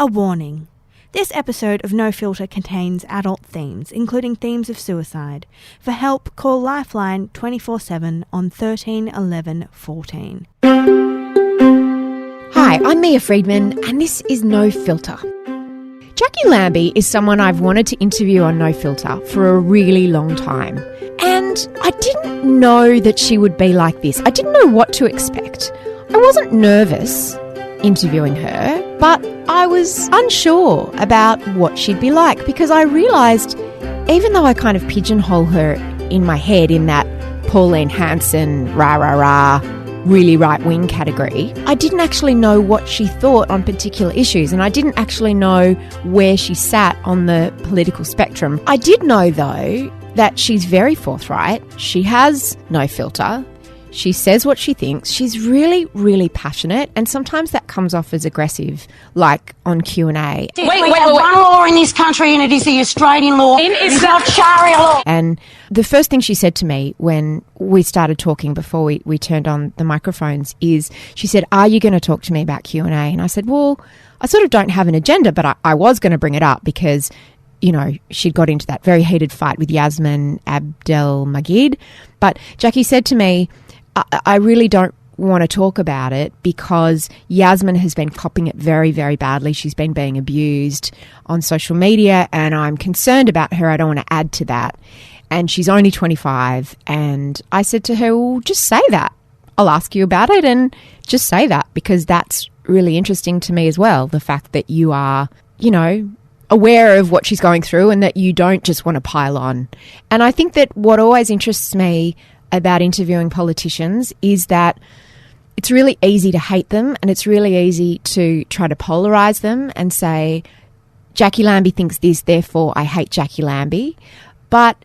A warning. This episode of No Filter contains adult themes, including themes of suicide. For help, call Lifeline 24/7 on 13 11 14. Hi, I'm Mia Friedman, and this is No Filter. Jacqui Lambie is someone I've wanted to interview on No Filter for a really long time. And I didn't know that she would be like this. I didn't know what to expect. I wasn't nervous interviewing her, but I was unsure about what she'd be like because I realised, even though I kind of pigeonhole her in my head in that Pauline Hanson, rah, really right-wing category, I didn't actually know what she thought on particular issues, and I didn't actually know where she sat on the political spectrum. I did know, though, that she's very forthright. She has no filter. She says what she thinks. She's really, really passionate, and sometimes that comes off as aggressive, like on Q&A. We have one law in this country, and it is the Australian law. It is not Sharia law. And the first thing she said to me when we started talking before we turned on the microphones is, she said, "Are you going to talk to me about Q&A?" And I said, well, I sort of don't have an agenda, but I was going to bring it up because, you know, she'd got into that very heated fight with Yassmin Abdel-Magied. But Jacqui said to me, I really don't want to talk about it because Yassmin has been copping it very, very badly. She's been being abused on social media, and I'm concerned about her. I don't want to add to that. And she's only 25. And I said to her, well, just say that. I'll ask you about it and just say that, because that's really interesting to me as well. The fact that you are, you know, aware of what she's going through and that you don't just want to pile on. And I think that what always interests me about interviewing politicians is that it's really easy to hate them, and it's really easy to try to polarise them and say, Jacqui Lambie thinks this, therefore I hate Jacqui Lambie. But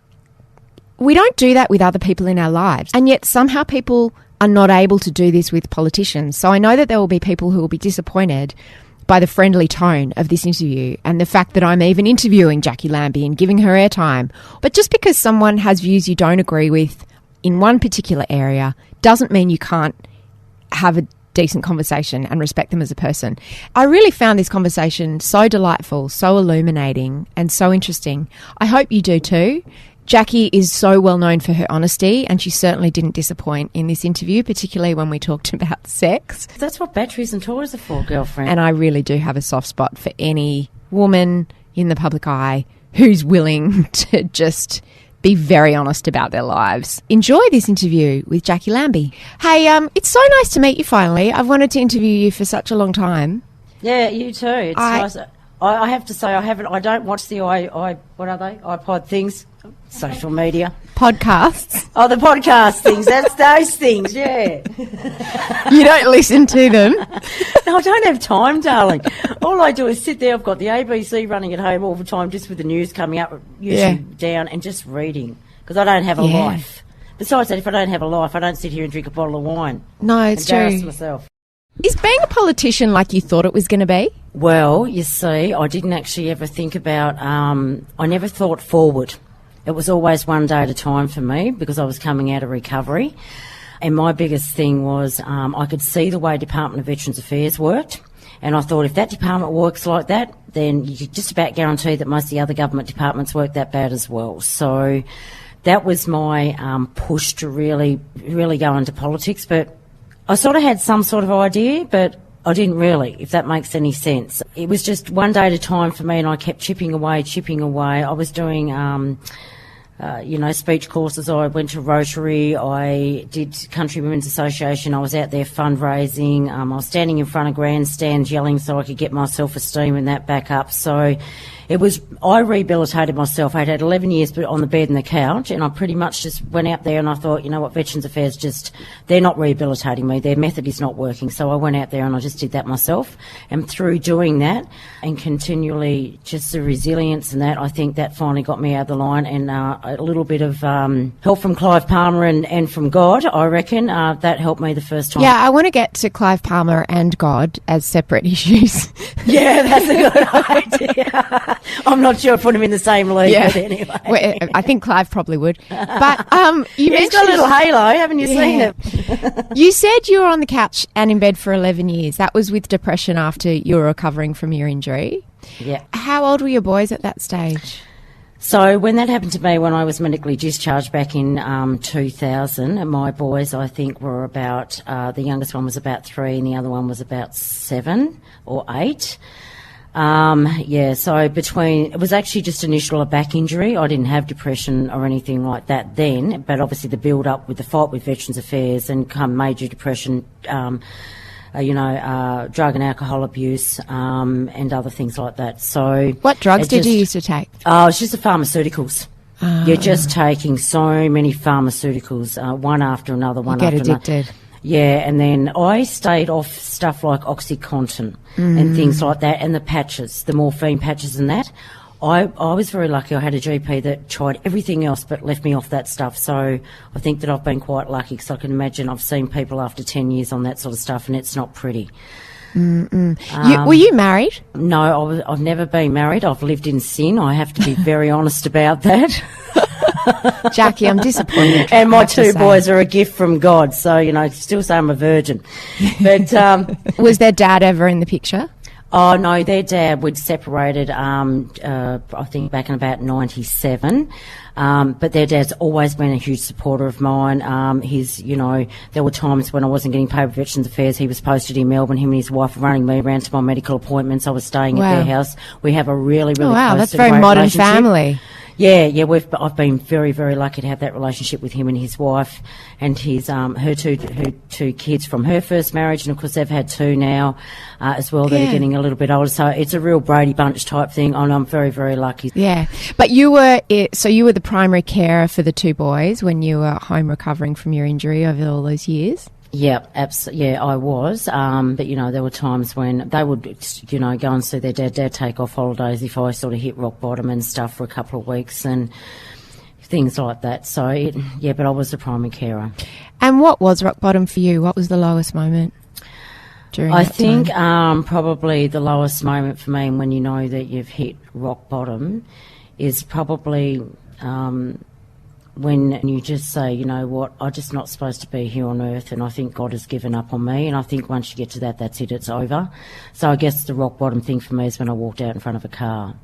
we don't do that with other people in our lives. And yet somehow people are not able to do this with politicians. So I know that there will be people who will be disappointed by the friendly tone of this interview and the fact that I'm even interviewing Jacqui Lambie and giving her airtime. But just because someone has views you don't agree with in one particular area doesn't mean you can't have a decent conversation and respect them as a person. I really found this conversation so delightful, so illuminating, and so interesting. I hope you do too. Jacqui is so well known for her honesty, and she certainly didn't disappoint in this interview, particularly when we talked about sex. That's what batteries and toys are for, girlfriend. And I really do have a soft spot for any woman in the public eye who's willing to just be very honest about their lives. Enjoy this interview with Jacqui Lambie. Hey, it's so nice to meet you finally. I've wanted to interview you for such a long time. Yeah, you too. It's nice. I have to say, I don't watch the what are they? iPod things, social media. Podcasts. Oh, the podcast things. That's those things, yeah. You don't listen to them? No, I don't have time, darling. All I do is sit there. I've got the ABC running at home all the time, just with the news coming up, usually down, and just reading, because I don't have a life. Besides that, if I don't have a life, I don't sit here and drink a bottle of wine. No, it's true. Embarrass myself. Is being a politician like you thought it was going to be? Well, you see, I didn't actually ever think about, I never thought forward. It was always one day at a time for me because I was coming out of recovery. And my biggest thing was I could see the way Department of Veterans Affairs worked. And I thought if that department works like that, then you could just about guarantee that most of the other government departments work that bad as well. So that was my push to really, really go into politics. But I sort of had some sort of idea, but I didn't really, if that makes any sense. It was just one day at a time for me, and I kept chipping away. I was doing, speech courses. I went to Rotary. I did Country Women's Association. I was out there fundraising. I was standing in front of grandstands yelling so I could get my self-esteem and that back up. So I rehabilitated myself. I'd had 11 years on the bed and the couch, and I pretty much just went out there and I thought, you know what, Veterans Affairs they're not rehabilitating me. Their method is not working. So I went out there and I just did that myself. And through doing that and continually just the resilience and that, I think that finally got me out of the line. And a little bit of help from Clive Palmer and from God, I reckon. That helped me the first time. Yeah, I want to get to Clive Palmer and God as separate issues. Yeah, that's a good idea. I'm not sure if I put him in the same league, but anyway. Well, I think Clive probably would. But he's got a little halo, haven't you seen it? You said you were on the couch and in bed for 11 years. That was with depression after you were recovering from your injury. Yeah. How old were your boys at that stage? So when that happened to me, when I was medically discharged back in 2000, and my boys, I think, were about, the youngest one was about 3 and the other one was about 7 or 8. So it was actually just initial a back injury. I didn't have depression or anything like that then, but obviously the build-up with the fight with Veterans Affairs and come major depression, drug and alcohol abuse, and other things like that. So, what drugs did you used to take? Oh, it's just the pharmaceuticals. You're just taking so many pharmaceuticals, one after another, You get addicted. Yeah, and then I stayed off stuff like OxyContin and things like that, and the patches, the morphine patches and that. I was very lucky. I had a GP that tried everything else but left me off that stuff. So I think that I've been quite lucky, because I can imagine I've seen people after 10 years on that sort of stuff, and it's not pretty. Were you married? No, I've never been married. I've lived in sin. I have to be very honest about that. Jacqui, I'm disappointed. And my 2 boys are a gift from God, so, still say I'm a virgin. But was their dad ever in the picture? Oh, no, their dad, we'd separated, I think back in about 97. But their dad's always been a huge supporter of mine. There were times when I wasn't getting paid with Veterans Affairs. He was posted in Melbourne. Him and his wife were running me around to my medical appointments. I was staying at their house. We have a really, really close, that's very modern family. Yeah, I've been very, very lucky to have that relationship with him and his wife, and his her two kids from her first marriage, and of course they've had 2 now as well that are getting a little bit older. So it's a real Brady Bunch type thing, and I'm very, very lucky. Yeah, but you were the primary carer for the 2 boys when you were home recovering from your injury over all those years. Yeah, absolutely. Yeah, I was. But, there were times when they would, go and see their dad. Dad take off holidays if I sort of hit rock bottom and stuff for a couple of weeks and things like that. So, but I was the primary carer. And what was rock bottom for you? What was the lowest moment during that time? I think probably the lowest moment for me when you know that you've hit rock bottom is probably when you just say, you know what, I'm just not supposed to be here on earth, and I think God has given up on me, and I think once you get to that, that's it, it's over. So I guess the rock bottom thing for me is when I walked out in front of a car.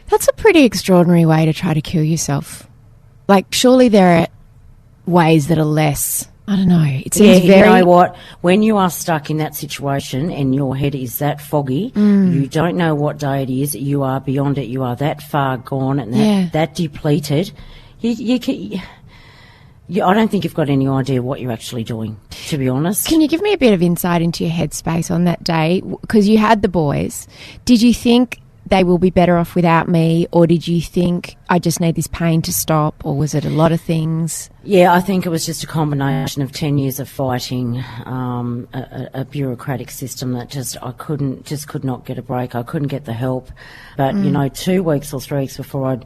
That's a pretty extraordinary way to try to kill yourself. Like, surely there are ways that are less, I don't know, it seems very... You know what, when you are stuck in that situation and your head is that foggy, you don't know what day it is, you are beyond it, you are that far gone and that depleted... I don't think you've got any idea what you're actually doing, to be honest. Can you give me a bit of insight into your headspace on that day? Because you had the boys. Did you think they will be better off without me, or did you think I just need this pain to stop, or was it a lot of things? Yeah, I think it was just a combination of 10 years of fighting a bureaucratic system that could not get a break. I couldn't get the help. But, 2 weeks or 3 weeks before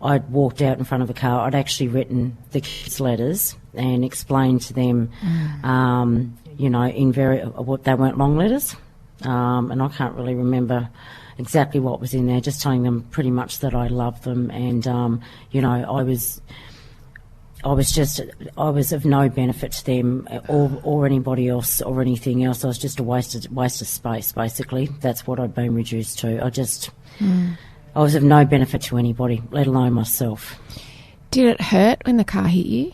I'd walked out in front of a car, I'd actually written the kids' letters and explained to them, they weren't long letters, and I can't really remember exactly what was in there, just telling them pretty much that I loved them, and, I was of no benefit to them or anybody else or anything else. I was just a waste of space, basically. That's what I'd been reduced to. I was of no benefit to anybody, let alone myself. Did it hurt when the car hit you?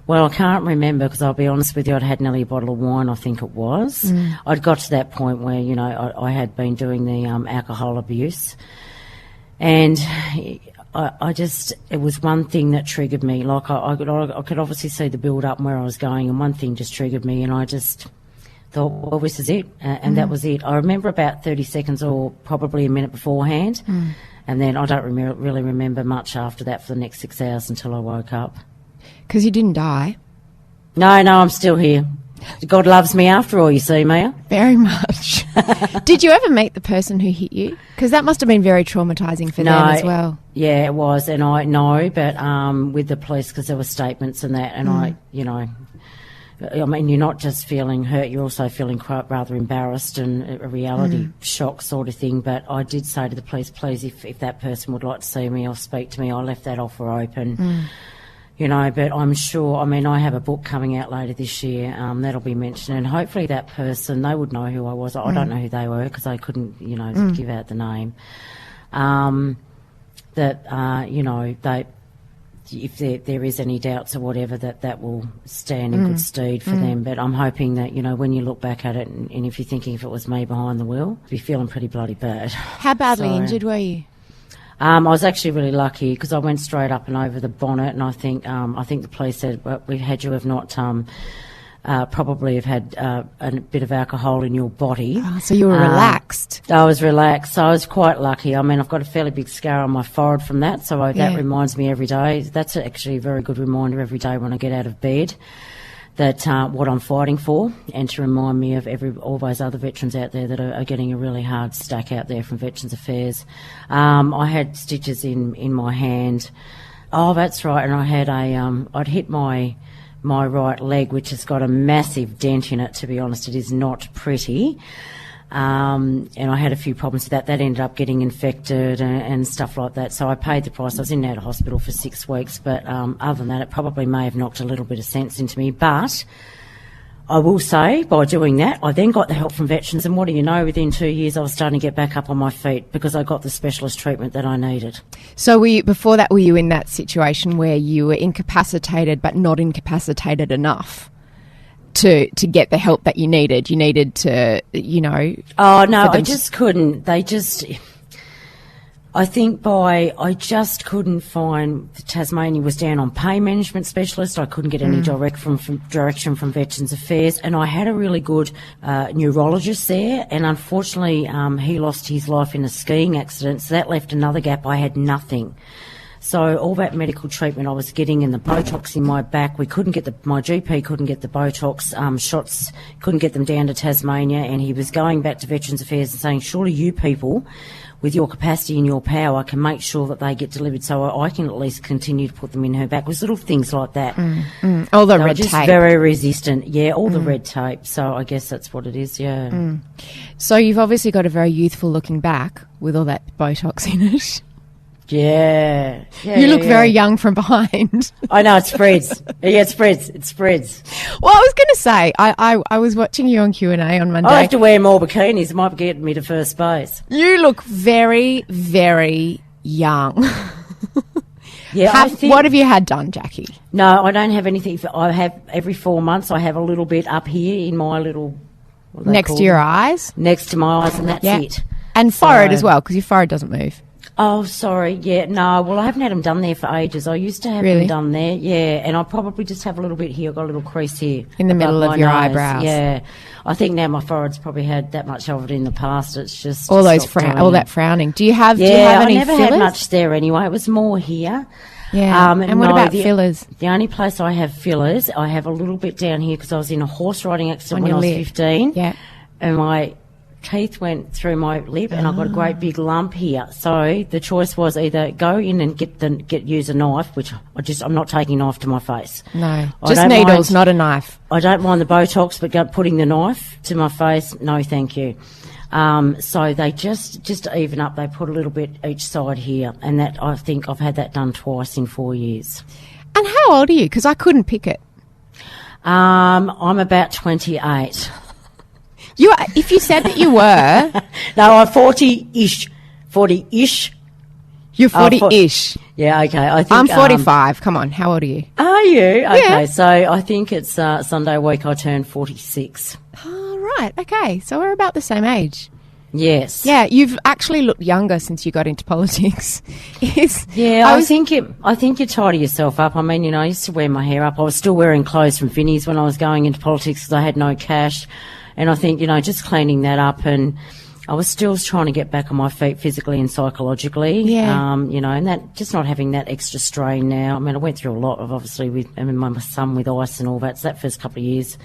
Well, I can't remember, because I'll be honest with you, I'd had nearly a bottle of wine, I think it was. I'd got to that point where, I had been doing the alcohol abuse. And it was one thing that triggered me. Like, I could obviously see the build-up and where I was going, and one thing just triggered me, and I just... thought, well, this is it, and that was it. I remember about 30 seconds or probably a minute beforehand, and then I don't really remember much after that for the next 6 hours until I woke up. Because you didn't die? No, I'm still here. God loves me after all, you see, Mia. Very much. Did you ever meet the person who hit you? Because that must have been very traumatising for them as well. Yeah, it was. And I know, but with the police, because there were statements and that, and I mean, you're not just feeling hurt, you're also feeling quite rather embarrassed and a reality shock sort of thing. But I did say to the police, please, if that person would like to see me or speak to me, I left that offer open. But I'm sure, I mean, I have a book coming out later this year that'll be mentioned, and hopefully that person, they would know who I was. I don't know who they were because I couldn't, give out the name. If there is any doubts or whatever, that will stand in good stead for them. But I'm hoping that, when you look back at it and if you're thinking if it was me behind the wheel, you'd be feeling pretty bloody bad. How badly injured were you? I was actually really lucky because I went straight up and over the bonnet, and I think the police said, well, we had you have not probably have had a bit of alcohol in your body. Oh, so you were relaxed. I was relaxed, so I was quite lucky. I mean, I've got a fairly big scar on my forehead from that, so that reminds me every day. That's actually a very good reminder every day when I get out of bed that what I'm fighting for, and to remind me of all those other veterans out there that are getting a really hard stack out there from Veterans Affairs. I had stitches in my hand. Oh, that's right, and I had I'd hit my right leg, which has got a massive dent in it, to be honest. It is not pretty. And I had a few problems with that. That ended up getting infected and stuff like that. So I paid the price. I was in and out of hospital for 6 weeks. But other than that, it probably may have knocked a little bit of sense into me. But I will say, by doing that, I then got the help from veterans. And what do you know, within 2 years, I was starting to get back up on my feet because I got the specialist treatment that I needed. So before that, were you in that situation where you were incapacitated but not incapacitated enough to get the help that you needed? You needed to, Oh, no, I just couldn't. I just couldn't find. Tasmania was down on pain management specialist. I couldn't get any direction from Veterans Affairs, and I had a really good neurologist there, and unfortunately he lost his life in a skiing accident, so that left another gap. I had nothing. So all that medical treatment I was getting, and the Botox in my back, my GP couldn't get the Botox shots, couldn't get them down to Tasmania, and he was going back to Veterans Affairs and saying, surely you people, with your capacity and your power, can make sure that they get delivered, so I can at least continue to put them in her back. It was little things like that. All the red tape. Just very resistant. Yeah, all the red tape. So I guess that's what it is, yeah. So you've obviously got a very youthful looking back with all that Botox in it. Yeah. You look very young from behind. I know, it spreads. Yeah, it spreads. Well, I was going to say, I was watching you on Q&A on Monday. I have to wear more bikinis. It might get me to first base. You look very, very young. Yeah, what have you had done, Jacqui? No, I don't have anything. I have every 4 months, I have a little bit up here in my little... Next to your eyes? Next to my eyes, and that's it. And forehead as well, because your forehead doesn't move. Oh, sorry. Yeah, no. Well, I haven't had them done there for ages. I used to have them done there. Yeah, and I probably just have a little bit here. I've got a little crease here in the middle of your eyebrows. Yeah, I think now my forehead's probably had that much of it in the past. It's just all that frowning. Do you have any I never fillers? had much there anyway. It was more here. Yeah. And what about fillers? The only place I have fillers, I have a little bit down here because I was in a horse riding accident when I was 15. Yeah, and my teeth went through my lip, and I got a great big lump here. So the choice was either go in and use a knife, which I'm not taking a knife to my face. No, just needles, not a knife. I don't mind the Botox, but putting the knife to my face, no, thank you. So they just to even up, they put a little bit each side here, and that I think I've had that done twice in 4 years. And how old are you? Because I couldn't pick it. I'm about 28. If you said that you were... No, I'm 40-ish. 40-ish. You're 40-ish. Yeah, okay. I think I'm 45. Come on, how old are you? Are you? Okay, yeah. So I think it's Sunday week I turned 46. Oh, right. Okay, so we're about the same age. Yes. Yeah, you've actually looked younger since you got into politics. I think you tidy yourself up. I mean, I used to wear my hair up. I was still wearing clothes from Vinnie's when I was going into politics because I had no cash. And I think, just cleaning that up, and I was still trying to get back on my feet physically and psychologically. Yeah. And that just not having that extra strain now. I mean, I went through a lot of, obviously, with my son with ice and all that. So that first couple of years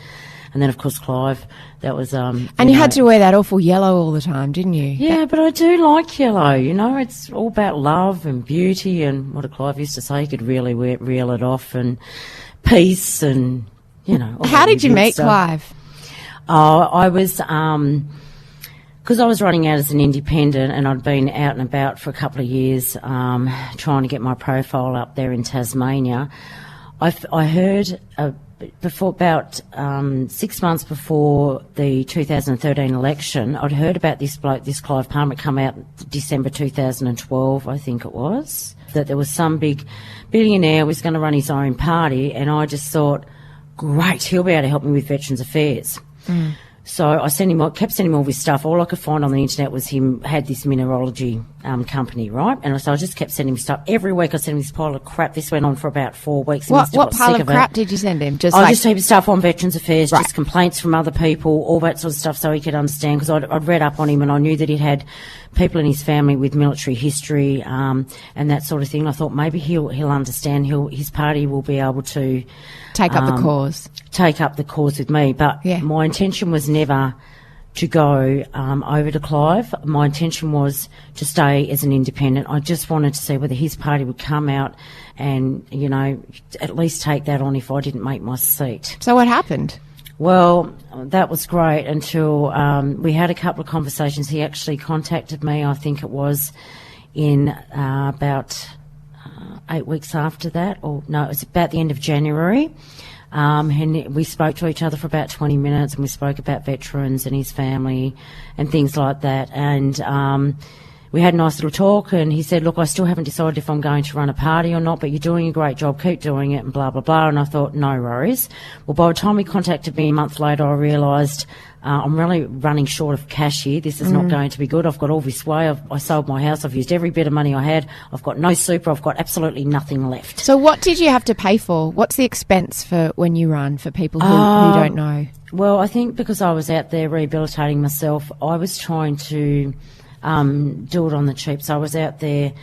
And then, of course, Clive. That was... and you had to wear that awful yellow all the time, didn't you? Yeah, but I do like yellow. You know, it's all about love and beauty and what Clive used to say. He could really reel it off, and peace and, you know... How did you meet Clive? Oh, I was... because I was running out as an independent, and I'd been out and about for a couple of years trying to get my profile up there in Tasmania. I heard before about 6 months before the 2013 election, I'd heard about this bloke, this Clive Palmer, come out December 2012, I think it was, that there was some big billionaire who was going to run his own party, and I just thought, great, he'll be able to help me with Veterans Affairs. Mm. So I kept sending him all his stuff. All I could find on the internet was him had this mineralogy company, right? And so I just kept sending him stuff. Every week I sent him this pile of crap. This went on for about 4 weeks. What pile of crap did you send him? Just heaps of stuff on Veterans Affairs, right. Just complaints from other people, all that sort of stuff, so he could understand. Because I'd read up on him, and I knew that he'd had people in his family with military history and that sort of thing. I thought maybe he'll understand. His party will be able to take up the cause. Take up the cause with me. But my intention was never to go over to Clive. My intention was to stay as an independent. I just wanted to see whether his party would come out and, you know, at least take that on if I didn't make my seat. So what happened? Well, that was great until we had a couple of conversations. He actually contacted me, I think it was in about 8 weeks after that. Or no, it was about the end of January. And we spoke to each other for about 20 minutes, and we spoke about veterans and his family and things like that. And we had a nice little talk, and he said, look, I still haven't decided if I'm going to run a party or not, but you're doing a great job, keep doing it, and blah, blah, blah. And I thought, no worries. Well, by the time he contacted me a month later, I realised I'm really running short of cash here. This is not going to be good. I've got all this way. I sold my house. I've used every bit of money I had. I've got no super. I've got absolutely nothing left. So what did you have to pay for? What's the expense for when you run, for people who don't know? Well, I think because I was out there rehabilitating myself, I was trying to do it on the cheap. So I was out there.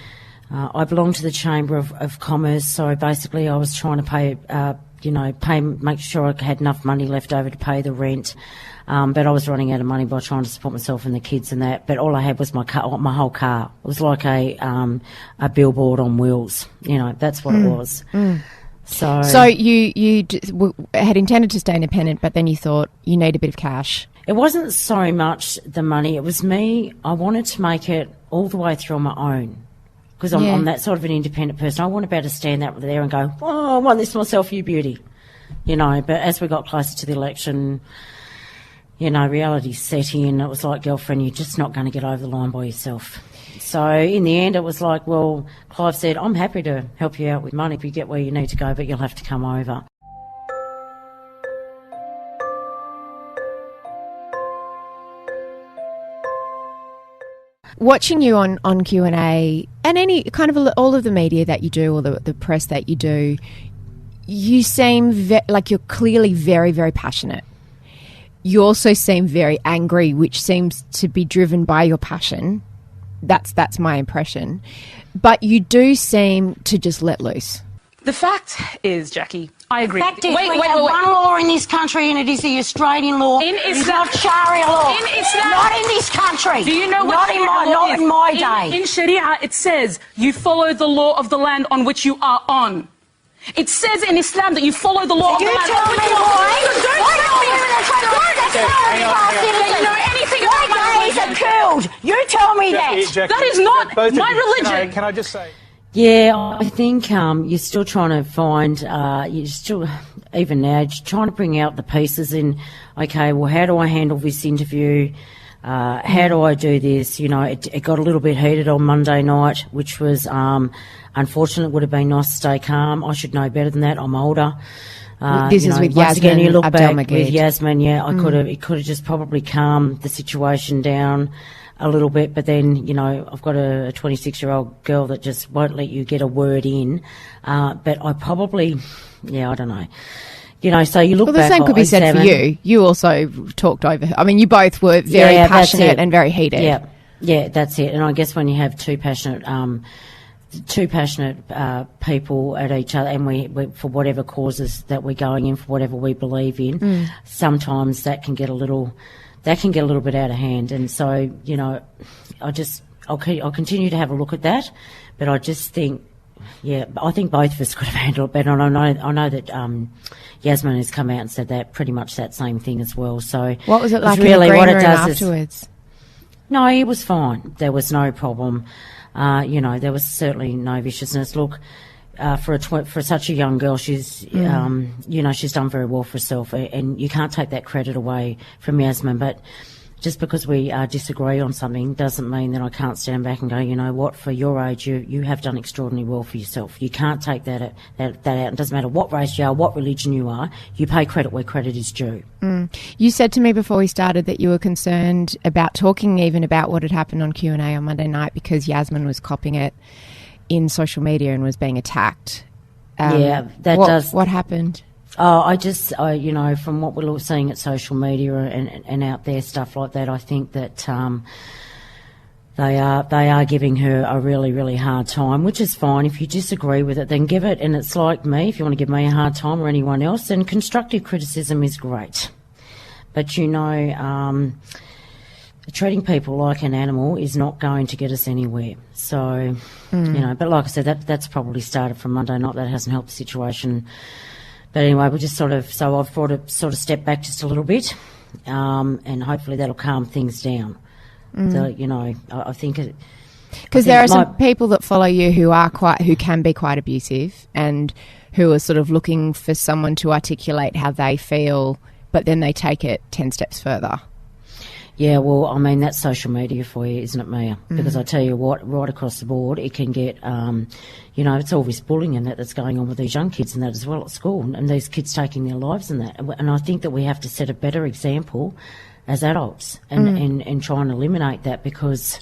I belonged to the Chamber of Commerce, so basically I was trying to pay, make sure I had enough money left over to pay the rent. But I was running out of money by trying to support myself and the kids and that. But all I had was my car, my whole car. It was like a billboard on wheels. You know, that's what it was. Mm. So you had intended to stay independent, but then you thought you need a bit of cash. It wasn't so much the money. It was me. I wanted to make it all the way through on my own. Because I'm that sort of an independent person. I want to be able to stand out there and go, oh, I want this myself, you beauty. You know, but as we got closer to the election, you know, reality set in. It was like, girlfriend, you're just not going to get over the line by yourself. So in the end, it was like, well, Clive said, I'm happy to help you out with money if you get where you need to go, but you'll have to come over. Watching you on Q&A and any kind of all of the media that you do or the press that you do, you seem like you're clearly very, very passionate. You also seem very angry, which seems to be driven by your passion. That's my impression. But you do seem to just let loose. The fact is, Jacqui, I agree. The fact is, we have one law in this country, and it is the Australian law. In Islam, it is not Sharia law. In Islam, not in this country. Do you know what Sharia law is? Not in my day. In Sharia, it says you follow the law of the land on which you are on. It says in Islam that you follow the law of the land on which you are on. So don't tell me you know anything about my religion. Killed. You tell me that. That is not my religion. Can I just say? Yeah, I think you're still trying to find, you're still, even now, trying to bring out the pieces in, okay, well, how do I handle this interview? How do I do this? You know, it got a little bit heated on Monday night, which was, unfortunate. It would have been nice to stay calm. I should know better than that. I'm older. This is with once again, you Yassmin look back Abdel-Magied. with Yassmin, it could have just probably calmed the situation down a little bit, but then, you know, I've got a 26-year-old girl that just won't let you get a word in. But I probably, I don't know. You know, so you look back. Well, the same could be said for you. You also talked over. I mean, you both were very passionate and very heated. Yeah, that's it. And I guess when you have two passionate two passionate people at each other, and we for whatever causes that we're going in, for whatever we believe in, sometimes that can get a little bit out of hand. And so, you know, I'll continue to have a look at that, but I just think, yeah, I think both of us could have handled it better. And I know that Yassmin has come out and said pretty much that same thing as well. So what was it like really in the what green it room does afterwards? No, it was fine. There was no problem. You know, there was certainly no viciousness. Look, for such a young girl, she's you know, she's done very well for herself, and you can't take that credit away from Yassmin. But just because we disagree on something doesn't mean that I can't stand back and go, you know what, for your age, you have done extraordinarily well for yourself. You can't take that out. It doesn't matter what race you are, what religion you are. You pay credit where credit is due. You said to me before we started that you were concerned about talking even about what had happened on Q&A on Monday night because Yassmin was copying it in social media and was being attacked. What happened? Oh, you know, from what we're seeing at social media and out there, stuff like that, I think that they are giving her a really, really hard time, which is fine. If you disagree with it, then give it. And it's like me, if you want to give me a hard time or anyone else, then constructive criticism is great. But, you know, treating people like an animal is not going to get us anywhere. So, you know, but like I said, that's probably started from Monday night. That hasn't helped the situation. But anyway, we just so I've brought a sort of step back just a little bit, and hopefully that'll calm things down. So, you know, I think it... Because there are some people that follow you who can be quite abusive and who are sort of looking for someone to articulate how they feel, but then they take it 10 steps further. Yeah, well, I mean, that's social media for you, isn't it, Mia? Because I tell you what, right across the board, it can get, you know, it's all this bullying and that's going on with these young kids and that as well at school, and these kids taking their lives and that. And I think that we have to set a better example as adults and try and eliminate that, because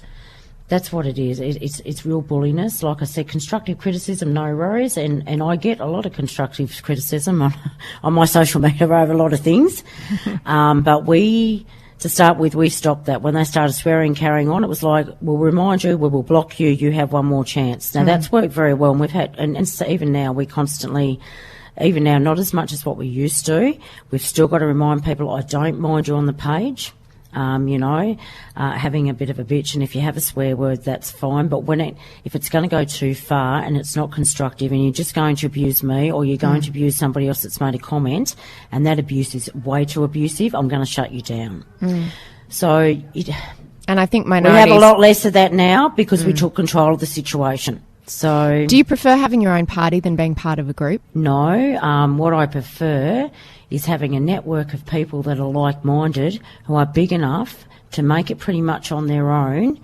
that's what it is. It's real bulliness. Like I said, constructive criticism, no worries. And I get a lot of constructive criticism on my social media over a lot of things. But to start with, we stopped that. When they started swearing, carrying on, it was like, we'll remind you, we will block you, you have one more chance. Now, that's worked very well, and we've had, and so even now, we constantly, even now, not as much as what we used to, we've still got to remind people, I don't mind you on the page. You know, having a bit of a bitch, and if you have a swear word, that's fine. But if it's going to go too far and it's not constructive, and you're just going to abuse me, or you're going to abuse somebody else that's made a comment, and that abuse is way too abusive, I'm going to shut you down. So, and I think we have a lot less of that now because we took control of the situation. So, do you prefer having your own party than being part of a group? No. What I prefer is having a network of people that are like-minded, who are big enough to make it pretty much on their own,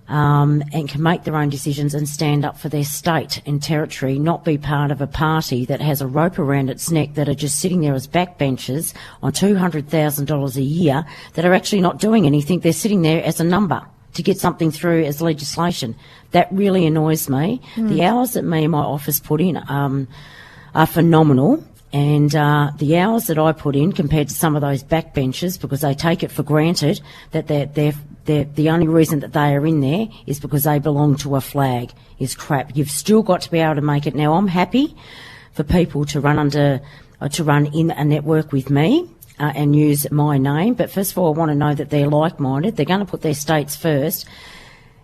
and can make their own decisions and stand up for their state and territory, not be part of a party that has a rope around its neck, that are just sitting there as backbenchers on $200,000 a year, that are actually not doing anything. They're sitting there as a number to get something through as legislation. That really annoys me. The hours that me and my office put in are phenomenal. And the hours that I put in compared to some of those backbenchers, because they take it for granted that they're the only reason that they are in there is because they belong to a flag, is crap. You've still got to be able to make it. Now, I'm happy for people to run in a network with me and use my name. But first of all, I want to know that they're like-minded. They're going to put their states first.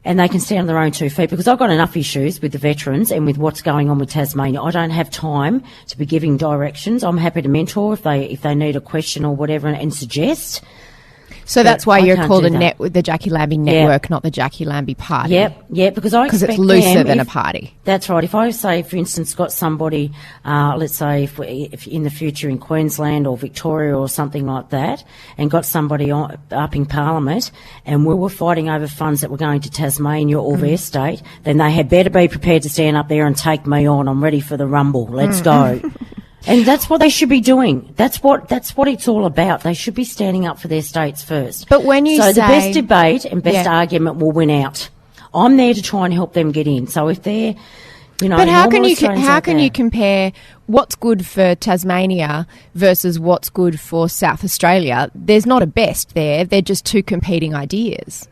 And they can stand on their own 2 feet, because I've got enough issues with the veterans and with what's going on with Tasmania. I don't have time to be giving directions. I'm happy to mentor if they need a question or whatever and suggest. So that's why you're called the Jacqui Lambie Network, not the Jacqui Lambie Party. Yep, because it's looser than a party. That's right. If I say, for instance, got somebody, let's say if in the future in Queensland or Victoria or something like that, and got somebody up in Parliament, and we were fighting over funds that were going to Tasmania or their state, then they had better be prepared to stand up there and take me on. I'm ready for the rumble. Let's go. And that's what they should be doing. That's what it's all about. They should be standing up for their states first. But when you the best debate and best argument will win out. I'm there to try and help them get in. So if they're, you know, but how can you compare what's good for Tasmania versus what's good for South Australia? There's not a best there. They're just two competing ideas.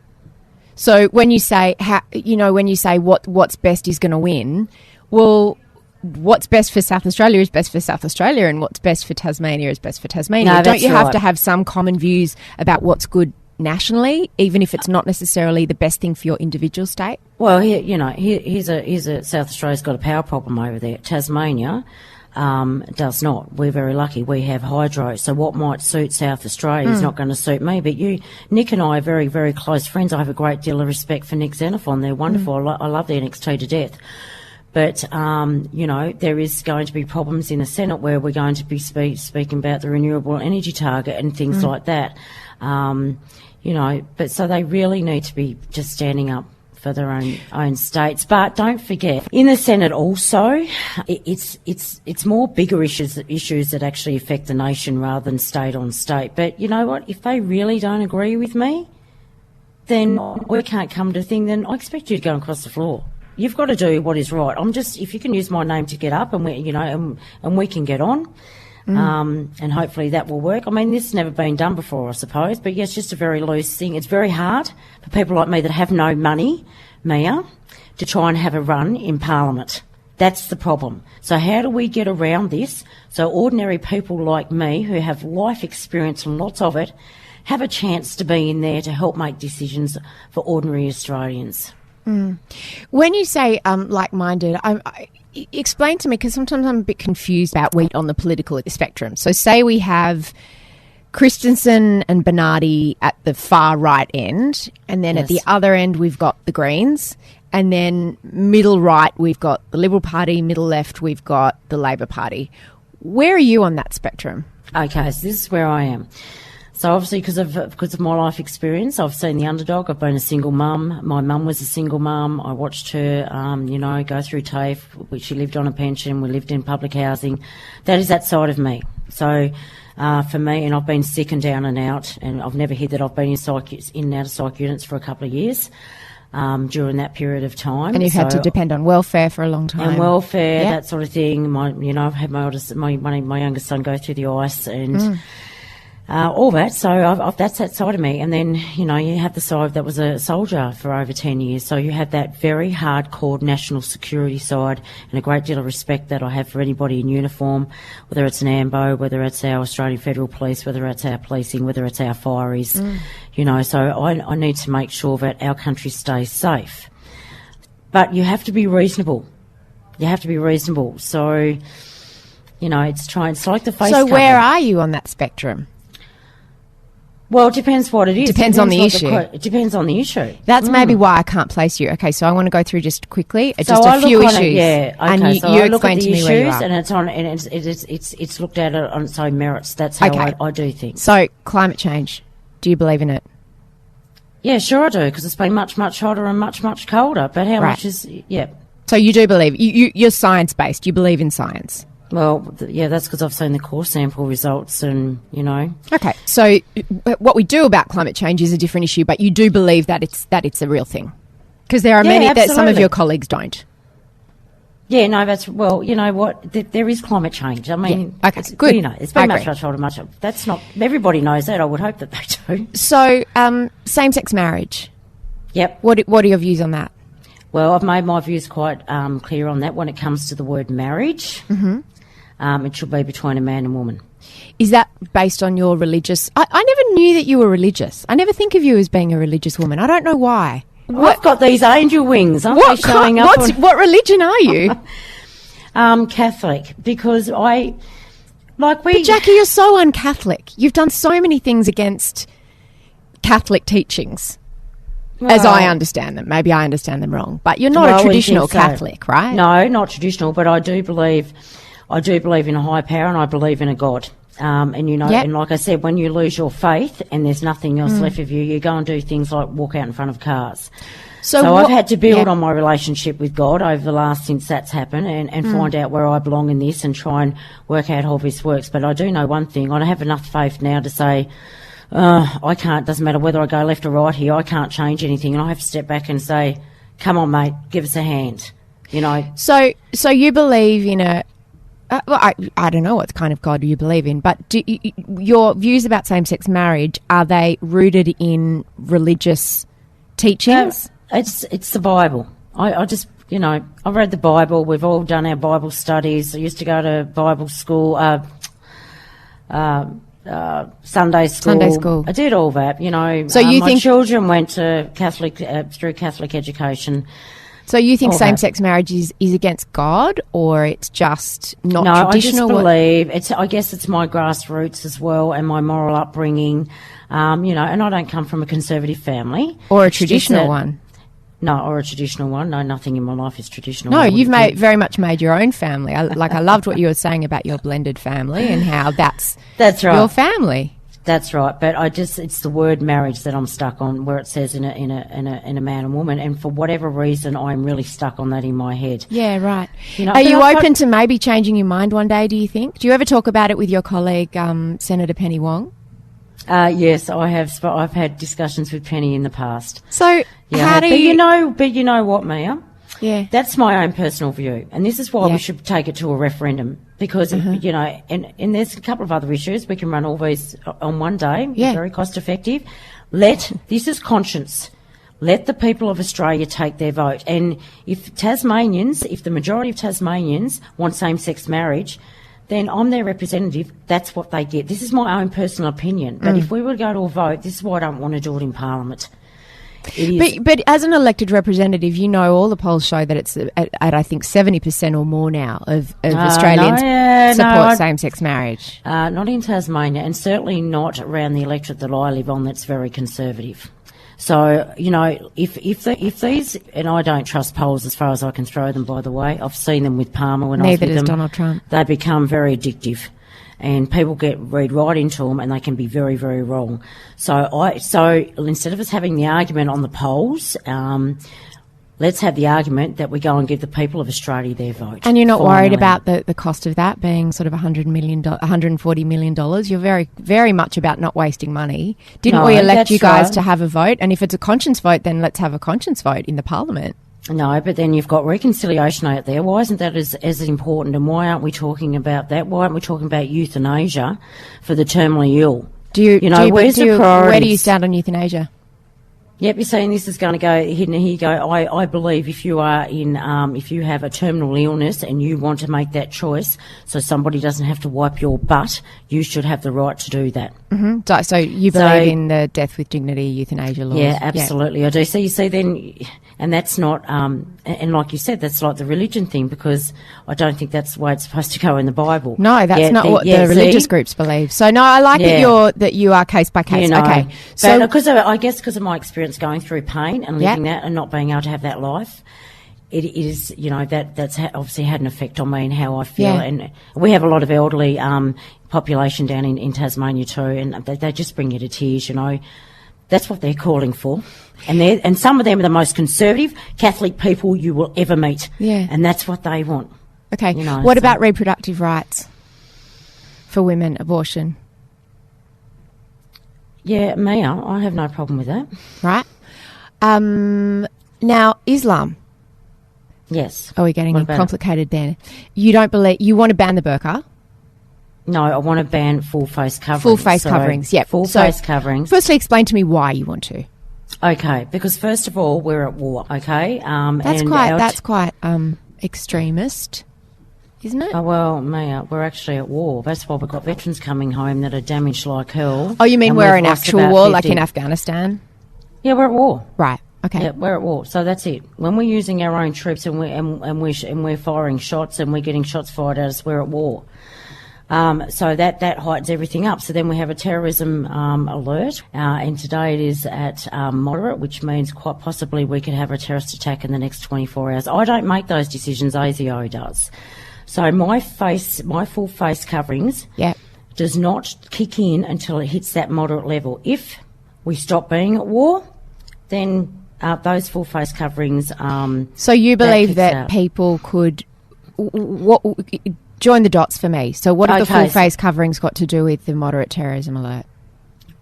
So when you say, what's best is going to win, well, what's best for South Australia is best for South Australia, and what's best for Tasmania is best for Tasmania. No, Don't you have right. to have some common views about what's good nationally, even if it's not necessarily the best thing for your individual state? Well, here's a South Australia's got a power problem over there. Tasmania does not. We're very lucky. We have hydro. So what might suit South Australia is not going to suit me. But Nick and I are very, very close friends. I have a great deal of respect for Nick Xenophon. They're wonderful. I love the NXT to death. But, there is going to be problems in the Senate where we're going to be speaking about the renewable energy target and things like that. But so they really need to be just standing up for their own states. But don't forget, in the Senate also, it's more bigger issues that actually affect the nation rather than state on state. But you know what? If they really don't agree with me, then we can't come to a thing. Then I expect you to go across the floor. You've got to do what is right. If you can use my name to get up and we can get on. And hopefully that will work. I mean, this has never been done before, I suppose, but yeah, it's just a very loose thing. It's very hard for people like me that have no money, Mia, to try and have a run in Parliament. That's the problem. So how do we get around this so ordinary people like me who have life experience and lots of it have a chance to be in there to help make decisions for ordinary Australians? When you say like-minded, explain to me, because sometimes I'm a bit confused about where on the political spectrum. So say we have Christensen and Bernardi at the far right end, and then at the other end we've got the Greens, and then middle right we've got the Liberal Party, middle left we've got the Labor Party. Where are you on that spectrum? Okay, so this is where I am. So obviously because of my life experience, I've seen the underdog. I've been a single mum. My mum was a single mum. I watched her, go through TAFE. She lived on a pension. We lived in public housing. That is that side of me. So for me, and I've been sick and down and out, and I've never hid that I've been in and out of psych units for a couple of years during that period of time. And you've had to depend on welfare for a long time. And welfare, that sort of thing. I've had my youngest son go through the ice and... all that, so that's that side of me. And then, you have the side that was a soldier for over 10 years. So you have that very hardcore national security side, and a great deal of respect that I have for anybody in uniform, whether it's an AMBO, whether it's our Australian Federal Police, whether it's our policing, whether it's our fireys, so I need to make sure that our country stays safe. But you have to be reasonable. So, it's like the face So cover. where are you on that spectrum? Well, it depends what it is. Depends on the issue. It depends on the issue. That's maybe why I can't place you. Okay, so I want to go through just quickly, just I a few look on issues. it, yeah, okay. And So you I look explain at to the me where you issues, are. and it's looked at on its own merits. That's how I do things. So climate change, do you believe in it? Yeah, sure I do, because it's been much, much hotter and much, much colder. But how much is... Yeah. So you do believe... You're science-based. You believe in science. Well, that's because I've seen the core sample results and, Okay, so what we do about climate change is a different issue, but you do believe that it's a real thing? Because there are many that some of your colleagues don't. Yeah, no, well, you know what? There is climate change. I mean... Yeah. Okay, good. It's been much, much hotter, That's not... Everybody knows that. I would hope that they do. So, same-sex marriage. Yep. What are your views on that? Well, I've made my views quite clear on that when it comes to the word marriage. Mm-hmm. It should be between a man and woman. Is that based on your religious... I never knew that you were religious. I never think of you as being a religious woman. I don't know why. I've got these angel wings. What religion are you? Catholic, because But Jacqui, you're so un-Catholic. You've done so many things against Catholic teachings, as I understand them. Maybe I understand them wrong, but you're not a traditional Catholic, right? No, not traditional, but I do believe in a higher power, and I believe in a God. And like I said, when you lose your faith and there's nothing else left of you, you go and do things like walk out in front of cars. So I've had to build on my relationship with God over the last since that's happened and find out where I belong in this and try and work out how this works. But I do know one thing: I don't have enough faith now to say I can't. Doesn't matter whether I go left or right here. I can't change anything, and I have to step back and say, "Come on, mate, give us a hand." So you believe in a. I don't know what kind of God you believe in, but your views about same-sex marriage, are they rooted in religious teachings? It's the Bible. I just, I read the Bible. We've all done our Bible studies. I used to go to Bible school, Sunday school. I did all that, So you my think children went to Catholic through Catholic education. So you think same-sex marriage is against God, or it's just not traditional? No, I just believe I guess it's my grassroots as well and my moral upbringing, and I don't come from a conservative family or a traditional one. No, or a traditional one. No, nothing in my life is traditional. No, you've very much made your own family. I loved what you were saying about your blended family and how that's right. Your family. That's right, but it's the word marriage that I'm stuck on, where it says in a man and woman, and for whatever reason, I'm really stuck on that in my head. Yeah, right. Are you open to maybe changing your mind one day? Do you think? Do you ever talk about it with your colleague, Senator Penny Wong? Yes, I have. I've had discussions with Penny in the past. So how do you? But you know what, Mia? Yeah. That's my own personal view, and this is why we should take it to a referendum. Because, and there's a couple of other issues. We can run all these on one day. Yeah. Very cost effective. This is conscience. Let the people of Australia take their vote. And if the majority of Tasmanians want same-sex marriage, then I'm their representative. That's what they get. This is my own personal opinion. But if we were to go to a vote, this is why I don't want to do it in Parliament. But as an elected representative, all the polls show that it's at I think 70% or more now of Australians support same-sex marriage. Not in Tasmania, and certainly not around the electorate that I live on. That's very conservative. So if these, and I don't trust polls as far as I can throw them. By the way, I've seen them with Palmer when I was with them. Neither does Donald Trump. They become very addictive. And people read right into them, and they can be very, very wrong. So instead of us having the argument on the polls, let's have the argument that we go and give the people of Australia their vote. And you're not worried about the cost of that being sort of $140 million. You're very, very much about not wasting money. Didn't we elect you guys to have a vote? And if it's a conscience vote, then let's have a conscience vote in the Parliament. No, but then you've got reconciliation out there. Why isn't that as important? And why aren't we talking about that? Why aren't we talking about euthanasia for the terminally ill? Where do you stand on euthanasia? Yep, you're saying this is going to go here you go. I believe if you are if you have a terminal illness and you want to make that choice, so somebody doesn't have to wipe your butt, you should have the right to do that. Mm-hmm. So you believe in the death with dignity euthanasia laws? Yeah, absolutely, I do. So you see then. And that's not, and like you said, that's like the religion thing, because I don't think that's the way it's supposed to go in the Bible. No, that's not what the religious groups believe. So no, I like that you are case by case. Okay, so because of my experience going through pain and living that and not being able to have that life, it is that's obviously had an effect on me and how I feel. And we have a lot of elderly population down in Tasmania too, and they just bring you to tears. That's what they're calling for. And some of them are the most conservative Catholic people you will ever meet. Yeah. And that's what they want. Okay. What about reproductive rights for women, abortion? Yeah, Mia, I have no problem with that. Right. Now, Islam. Yes. Are we getting complicated there? You want to ban the burqa? No, I want to ban full face coverings. Full face coverings, yeah. Full face coverings. Firstly, explain to me why you want to. Okay, because first of all, we're at war, okay? That's quite extremist, isn't it? Oh, well, Mia, we're actually at war. That's why we've got veterans coming home that are damaged like hell. Oh, you mean we're in actual war, like in Afghanistan? Yeah, we're at war. Right. Okay. Yeah, we're at war. So that's it. When we're using our own troops and we're firing shots and we're getting shots fired at us, we're at war. So that heightens everything up. So then we have a terrorism alert, and today it is at moderate, which means quite possibly we could have a terrorist attack in the next 24 hours. I don't make those decisions, ASIO does. So my full face coverings does not kick in until it hits that moderate level. If we stop being at war, then those full face coverings... so you believe that people could... Join the dots for me. So what have the full face coverings got to do with the moderate terrorism alert?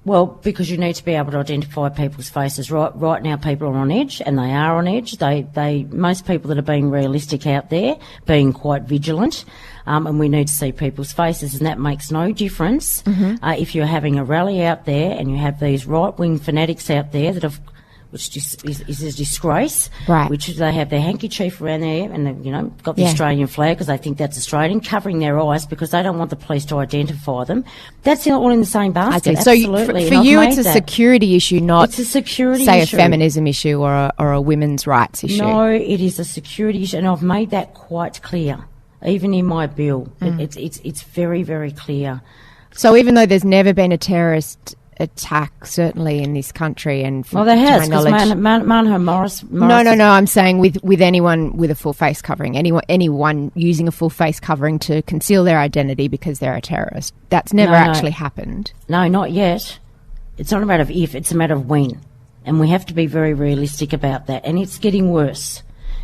Well, because you need to be able to identify people's faces. Right now people are on edge, and they are on edge. Most people that are being realistic out there, being quite vigilant, and we need to see people's faces, and that makes no difference if you're having a rally out there and you have these right-wing fanatics out there that have which is a disgrace. Right. Which they have their handkerchief around there and they've, got the Australian flag because they think that's Australian, covering their eyes because they don't want the police to identify them. That's all in the same basket. So Absolutely. for you, it's a security issue, not it's a security say issue. A feminism issue or a women's rights issue. No, it is a security issue, and I've made that quite clear, even in my bill. It's very, very clear. So even though there's never been a terrorist attack, certainly in this country, and well, there has, because Manho Morris. No, I'm saying with anyone with a full face covering, anyone using a full face covering to conceal their identity because they're a terrorist. That's never actually happened. No, not yet. It's not a matter of if; it's a matter of when, and we have to be very realistic about that. And it's getting worse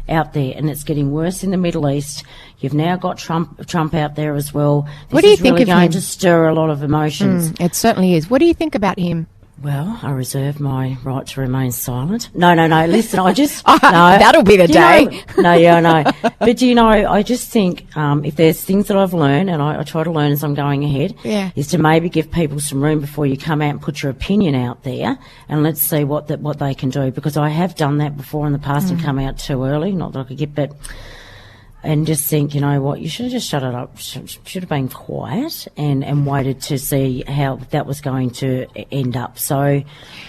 out there, and it's getting worse in the Middle East. You've now got Trump out there as well. What do you think really of him? going to stir a lot of emotions. It certainly is. What do you think about him? Well, I reserve my right to remain silent. No. Listen, I just no. That'll be the day. I know. But I just think if there's things that I've learned, and I try to learn as I'm going ahead, is to maybe give people some room before you come out and put your opinion out there, and let's see what they can do. Because I have done that before in the past and come out too early. Not that I could get, but. And just think, you know what, you should have just shut it up, should have been quiet and waited to see how that was going to end up. So,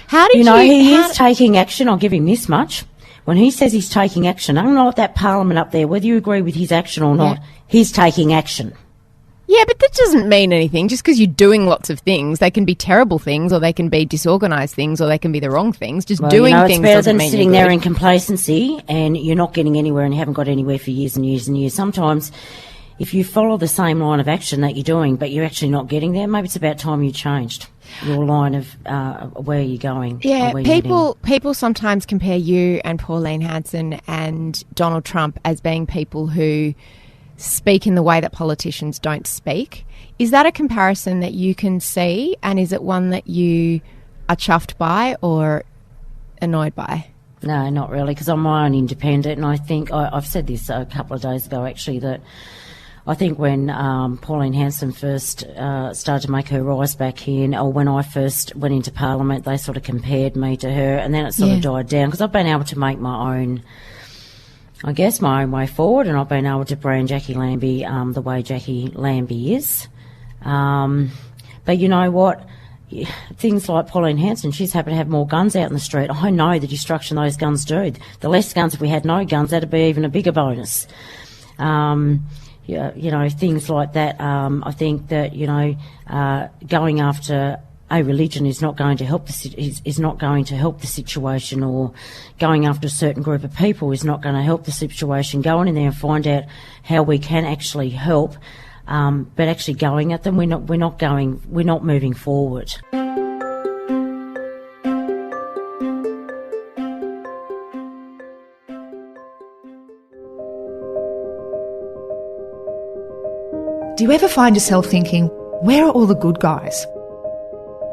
how did he is taking action, I'll give him this much. When he says he's taking action, I don't know what that parliament up there, whether you agree with his action or not, he's taking action. Yeah, but that doesn't mean anything. Just because you're doing lots of things, they can be terrible things, or they can be disorganised things, or they can be the wrong things. Just doing things doesn't mean it's better than sitting there in complacency and you're not getting anywhere and you haven't got anywhere for years and years and years. Sometimes, if you follow the same line of action that you're doing, but you're actually not getting there, maybe it's about time you changed your line of where you're going. Yeah, people sometimes compare you and Pauline Hanson and Donald Trump as being people who speak in the way that politicians don't speak. Is that a comparison that you can see, and is it one that you are chuffed by or annoyed by? No, not really, because I'm my own independent, and I think I've said this a couple of days ago actually, that I think when Pauline Hanson first started to make her rise back in, or when I first went into Parliament, they sort of compared me to her, and then it sort of died down because I've been able to make my own way forward, and I've been able to brand Jacqui Lambie the way Jacqui Lambie is. But you know what? Things like Pauline Hanson, she's happy to have more guns out in the street. I know the destruction those guns do. The less guns, if we had no guns, that'd be even a bigger bonus. Things like that. I think that, going after a religion is not going to help the situation, or going after a certain group of people is not going to help the situation. Going in there and find out how we can actually help, but actually going at them, we're not moving forward. Do you ever find yourself thinking, where are all the good guys?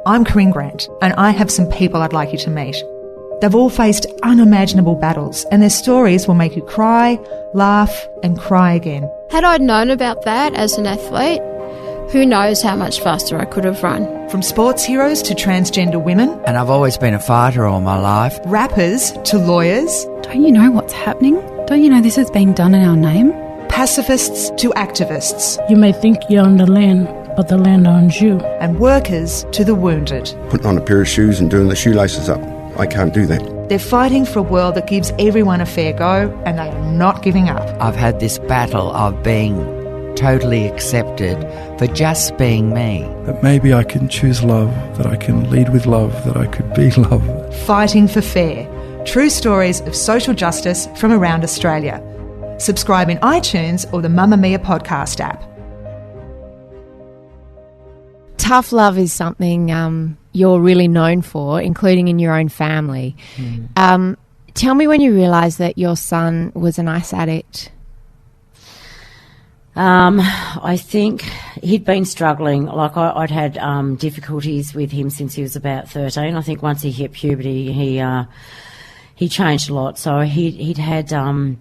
I'm Corinne Grant, and I have some people I'd like you to meet. They've all faced unimaginable battles, and their stories will make you cry, laugh, and cry again. Had I known about that as an athlete, who knows how much faster I could have run. From sports heroes to transgender women. And I've always been a fighter all my life. Rappers to lawyers. Don't you know what's happening? Don't you know this is being done in our name? Pacifists to activists. You may think you own the land, but the land owns you. And workers to the wounded. Putting on a pair of shoes and doing the shoelaces up. I can't do that. They're fighting for a world that gives everyone a fair go, and they are not giving up. I've had this battle of being totally accepted for just being me. That maybe I can choose love, that I can lead with love, that I could be love. Fighting for fair. True stories of social justice from around Australia. Subscribe in iTunes or the Mamma Mia podcast app. Tough love is something you're really known for, including in your own family. Tell me when you realised that your son was an ice addict. I think he'd been struggling. Like I'd had difficulties with him since he was about 13. I think once he hit puberty, he changed a lot. So he'd done.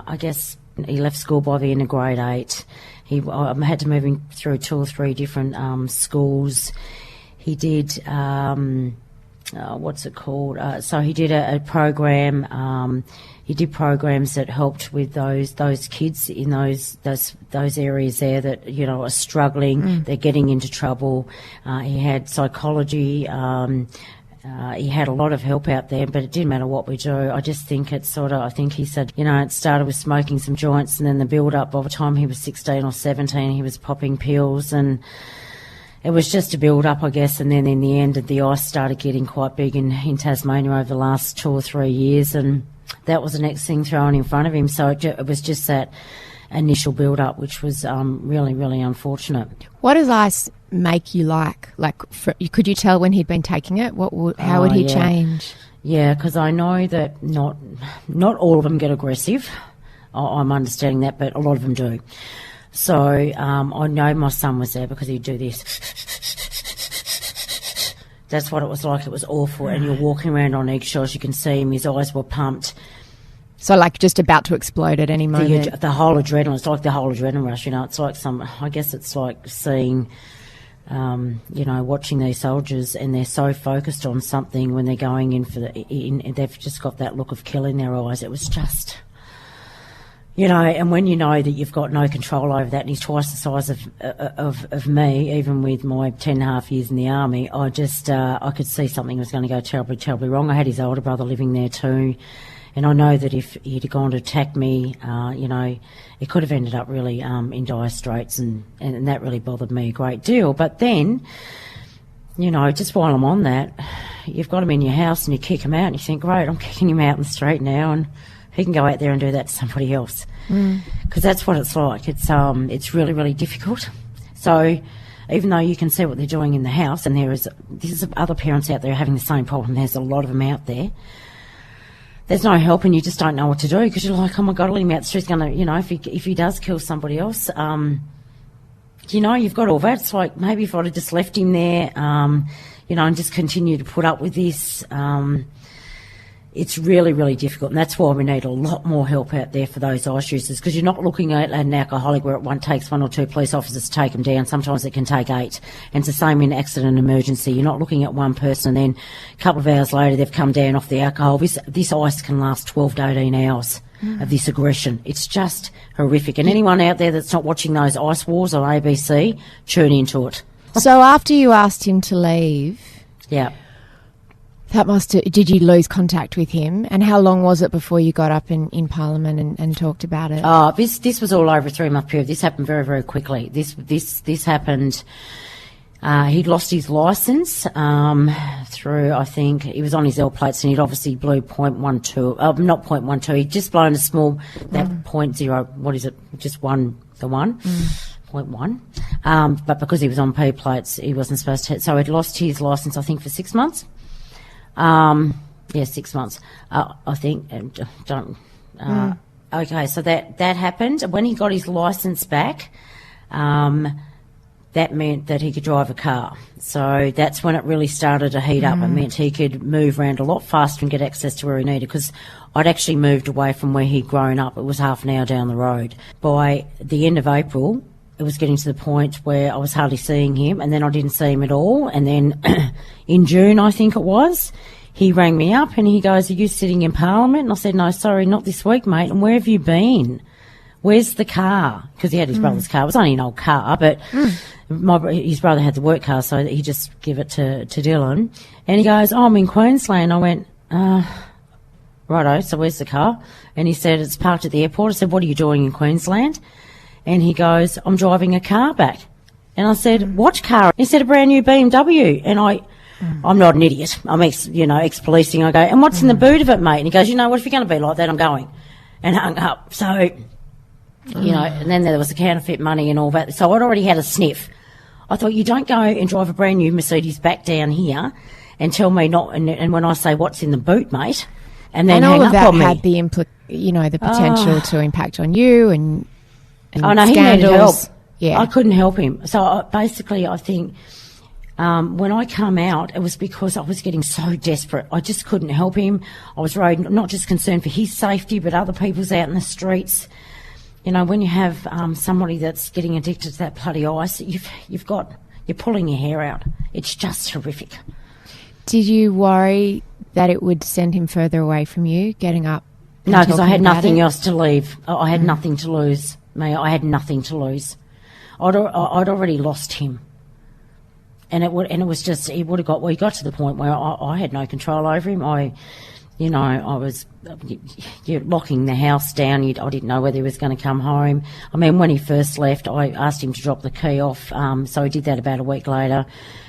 I guess he left school by the end of grade 8. I had to move him through 2 or 3 different schools. He did. what's it called? So he did a program. He did programs that helped with those kids in those areas there that, you know, are struggling. They're getting into trouble. He had psychology. He had a lot of help out there, but it didn't matter what we do. I just think it's sort of, I think he said, you know, it started with smoking some joints, and then the build-up. By the time he was 16 or 17, he was popping pills, and it was just a build-up, I guess. And then in the end, the ice started getting quite big in Tasmania over the last 2 or 3 years, and that was the next thing thrown in front of him. So it was just that initial build-up, which was really, really unfortunate. What does ice make you like? Could you tell when he'd been taking it? How would he change? Yeah, because I know that not all of them get aggressive. I'm understanding that, but a lot of them do. So I know my son was there because he'd do this. That's what it was like. It was awful. And you're walking around on eggshells. You can see him. His eyes were pumped. So like just about to explode at any moment. The whole adrenaline. It's like the whole adrenaline rush. You know, it's like I guess it's like seeing, you know, watching these soldiers, and they're so focused on something when they're going in for they've just got that look of kill in their eyes. It was just, you know, and when you know that you've got no control over that, and he's twice the size of me, even with my 10.5 years in the army, I just, I could see something was going to go terribly, terribly wrong. I had his older brother living there too, and I know that if he'd gone to attack me, you know, it could have ended up really in dire straits, and that really bothered me a great deal. But then, you know, just while I'm on that, you've got him in your house and you kick him out, and you think, great, I'm kicking him out in the street now, and he can go out there and do that to somebody else, because that's what it's like. It's really, really difficult. So even though you can see what they're doing in the house, and there's other parents out there having the same problem, there's a lot of them out there, there's no help, and you just don't know what to do, because you're like, oh my God, I'll let him out the street. He's going to, you know, if he does kill somebody else, you know, you've got all that. It's like, maybe if I'd have just left him there, you know, and just continue to put up with this, it's really, really difficult, and that's why we need a lot more help out there for those ice users, because you're not looking at an alcoholic where it takes 1 or 2 police officers to take them down. Sometimes it can take 8, and it's the same in accident and emergency. You're not looking at one person and then a couple of hours later they've come down off the alcohol. This ice can last 12 to 18 hours of this aggression. It's just horrific, and anyone out there that's not watching those ice wars on ABC, tune into it. So after you asked him to leave... Yeah. Did you lose contact with him? And how long was it before you got up in Parliament and talked about it? Oh, this was all over a 3-month period. This happened very, very quickly. This happened. He'd lost his licence through, I think, he was on his L plates, and he'd obviously blew .12. Not .12. He'd just blown a small .0. What is it? Just one. The one. 0.1. But because he was on P plates, he wasn't supposed to. So he'd lost his licence, I think, for 6 months. 6 months, I think. Okay, so that happened. When he got his licence back, that meant that he could drive a car. So that's when it really started to heat up. It meant he could move around a lot faster and get access to where he needed, because I'd actually moved away from where he'd grown up. It was half an hour down the road. By the end of April, it was getting to the point where I was hardly seeing him, and then I didn't see him at all. And then in June, I think it was, he rang me up and he goes, "Are you sitting in Parliament?" And I said, "No, sorry, not this week, mate. And where have you been? Where's the car?" Because he had his brother's car. It was only an old car, but his brother had the work car, so he just gave it to Dylan. And he goes, "Oh, I'm in Queensland." I went, righto, so where's the car? And he said, "It's parked at the airport." I said, "What are you doing in Queensland?" And he goes, "I'm driving a car back." And I said, "What car?" He said, "A brand new BMW." And I'm not an idiot. I'm ex-policing. I go, "And what's in the boot of it, mate?" And he goes, "You know what, if you're going to be like that, I'm going." And hung up. So, and then there was the counterfeit money and all that. So I'd already had a sniff. I thought, you don't go and drive a brand new Mercedes back down here and tell me not, and when I say, "What's in the boot, mate?" And then hang up on me. And all of that had the potential to impact on you and oh, no, scandals. He needed help. Yeah. I couldn't help him. So I think when I come out, it was because I was getting so desperate. I just couldn't help him. I was worried, not just concerned for his safety, but other people's out in the streets. You know, when you have somebody that's getting addicted to that bloody ice, you're pulling your hair out. It's just horrific. Did you worry that it would send him further away from you, getting up? No, because I had nothing else to leave. I had nothing to lose. I had nothing to lose. I'd already lost him, and it would have got. We got to the point where I had no control over him. I was locking the house down. I didn't know whether he was going to come home. I mean, when he first left, I asked him to drop the key off. So he did that about a week later,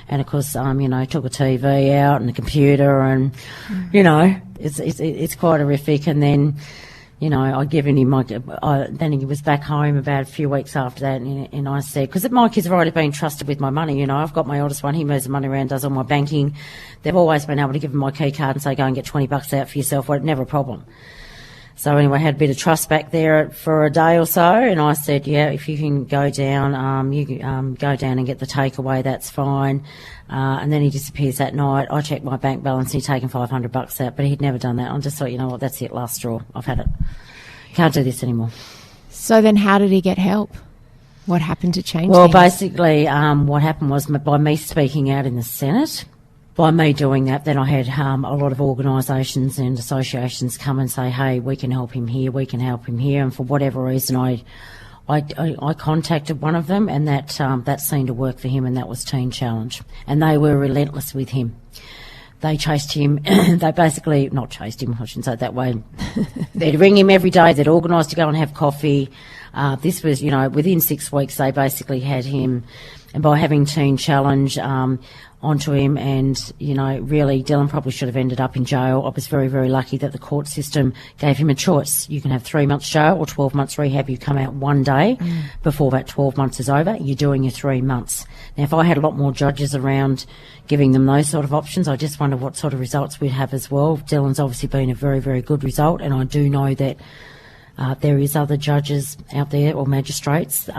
and of course, took a TV out and the computer, and it's quite horrific. And then, I'd given him then he was back home about a few weeks after that, and I said, because my kids have already been trusted with my money, I've got my oldest one, he moves the money around, does all my banking. They've always been able to give him my key card and say, go and get $20 out for yourself. Well, never a problem. So anyway, I had a bit of trust back there for a day or so, and I said, yeah, if you can go down, you can go down and get the takeaway, that's fine. And then he disappears that night. I checked my bank balance and he'd taken $500 out, but he'd never done that. I just thought, you know what, that's it, last straw. I've had it. Can't do this anymore. So then how did he get help? What happened to change Well, things? basically, what happened was by me speaking out in the Senate, by me doing that, then I had a lot of organisations and associations come and say, hey, we can help him here, we can help him here. And for whatever reason, I contacted one of them, and that seemed to work for him, and that was Teen Challenge. And they were relentless with him. They chased him. They basically, not chased him, I shouldn't say it that way. They'd ring him every day. They'd organise to go and have coffee. This was, within 6 weeks, they basically had him. And by having Teen Challenge onto him, and, really, Dylan probably should have ended up in jail. I was very, very lucky that the court system gave him a choice. You can have 3 months jail or 12 months rehab. You come out one day before that 12 months is over. You're doing your 3 months. Now, if I had a lot more judges around giving them those sort of options, I just wonder what sort of results we'd have as well. Dylan's obviously been a very, very good result, and I do know that there is other judges out there, or magistrates,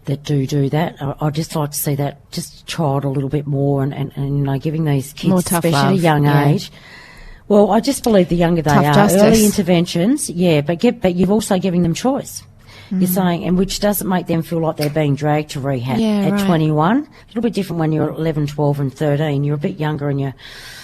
that do that. I'd just like to see that just trialled a little bit more, and giving these kids, more tough especially love. at a young age. Well, I just believe the younger they Tough are, justice. early interventions, but you're also giving them choice. You're saying, and which doesn't make them feel like they're being dragged to rehab at 21. A little bit different when you're 11, 12 and 13. You're a bit younger and you're...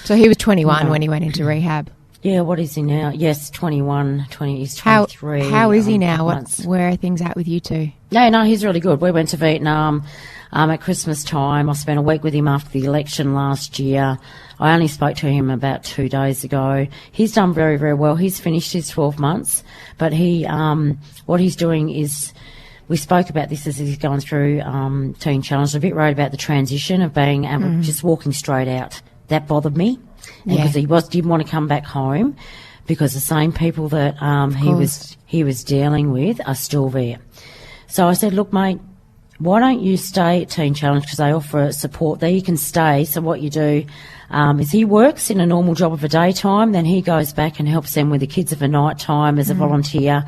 So he was 21 when he went into rehab? Yeah, what is he now? Yes, 21, he's 23. How is he now? Where are things at with you two? No, he's really good. We went to Vietnam at Christmas time. I spent a week with him after the election last year. I only spoke to him about 2 days ago. He's done very, very well. He's finished his 12 months, but what he's doing is, we spoke about this as he's going through Teen Challenge. I'm a bit worried about the transition of being able just walking straight out. That bothered me, because he didn't want to come back home, because the same people that he was dealing with are still there. So I said, look, mate, why don't you stay at Teen Challenge, because they offer support there. You can stay. So what you do is he works in a normal job of a daytime, then he goes back and helps them with the kids of a night time as a volunteer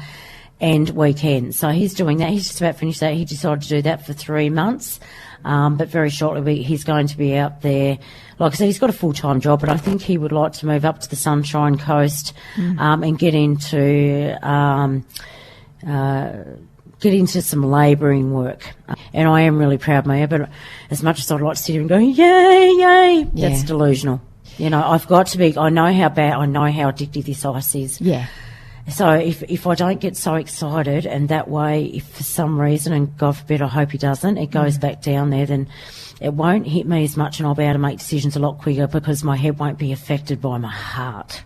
and weekends. So he's doing that. He's just about finished that. He decided to do that for 3 months. But very shortly he's going to be out there. Like I said, he's got a full-time job, but I think he would like to move up to the Sunshine Coast and get into some labouring work. And I am really proud of Mia, but as much as I'd like to sit here and go, yay, yay, that's delusional. I've got to be, I know how addictive this ice is. Yeah. So if I don't get so excited, and that way, if for some reason, and God forbid, I hope he doesn't, it goes back down there, then it won't hit me as much, and I'll be able to make decisions a lot quicker, because my head won't be affected by my heart.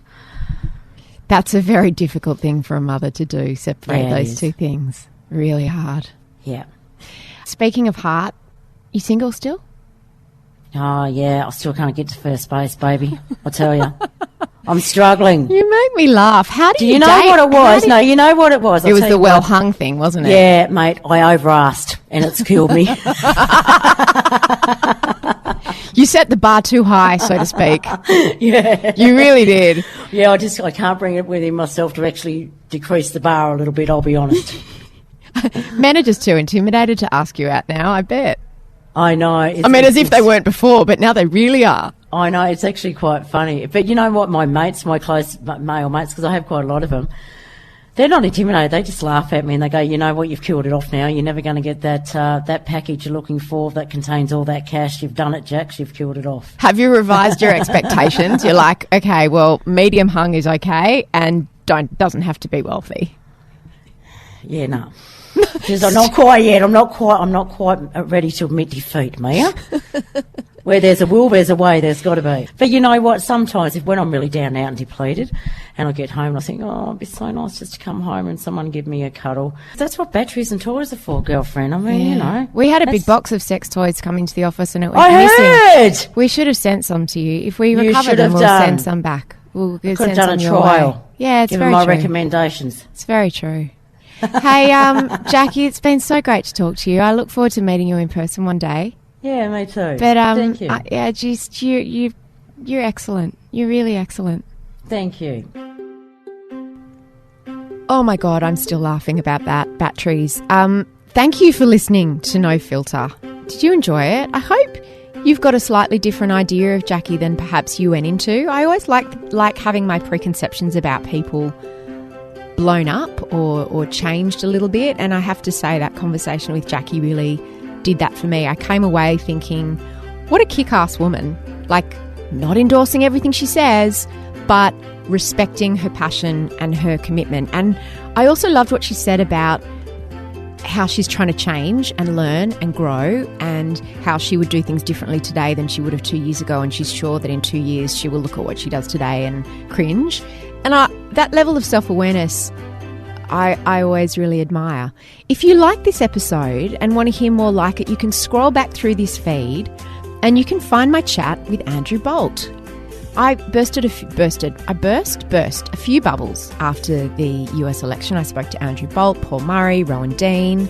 That's a very difficult thing for a mother to do, separate those two things. Really hard. Yeah. Speaking of heart, you single still? Oh, yeah, I still can't get to first base, baby. I tell you. I'm struggling. You make me laugh. How do you know date? what it was? No, you know what it was? It was the well-hung thing, wasn't it? Yeah, mate, I over-asked, and it's killed me. You set the bar too high, so to speak. Yeah. You really did. Yeah, I can't bring it within myself to actually decrease the bar a little bit, I'll be honest. Men are just too intimidated to ask you out now, I bet. I know. As if they weren't before, but now they really are. I know, it's actually quite funny. But you know what, my close male mates, because I have quite a lot of them, They're not intimidated. They just laugh at me and they go, you know what, you've killed it off now. You're never going to get that package you're looking for that contains all that cash. You've done it, Jax. You've killed it off. Have you revised your expectations? You're like, okay, well, medium hung is okay and doesn't have to be wealthy. Yeah, no. Because I'm not quite yet. I'm not quite ready to admit defeat, Mia. Where there's a will, there's a way. There's got to be. But you know what? Sometimes when I'm really down out and depleted, and I get home and I think, oh, it'd be so nice just to come home and someone give me a cuddle. That's what batteries and toys are for, girlfriend. I mean, you know. We had a big box of sex toys come into the office and it was missing. We should have sent some to you. If we recover them, we'll send some back. We'll could have done a trial. Yeah, it's very true. Give them my true. recommendations. It's very true. Hey, Jacqui, it's been so great to talk to you. I look forward to meeting you in person one day. Yeah, me too. But thank you. You're excellent. You're really excellent. Thank you. Oh my God, I'm still laughing about that. Batteries. Thank you for listening to No Filter. Did you enjoy it? I hope you've got a slightly different idea of Jacqui than perhaps you went into. I always like having my preconceptions about people blown up or changed a little bit, and I have to say that conversation with Jacqui really did that for me. I came away thinking, what a kick-ass woman. Like, not endorsing everything she says, but respecting her passion and her commitment. And I also loved what she said about how she's trying to change and learn and grow, and how she would do things differently today than she would have 2 years ago, and she's sure that in 2 years she will look at what she does today and cringe. And that level of self-awareness I always really admire. If you like this episode and want to hear more like it, you can scroll back through this feed and you can find my chat with Andrew Bolt. I burst a few bubbles after the US election. I spoke to Andrew Bolt, Paul Murray, Rowan Dean,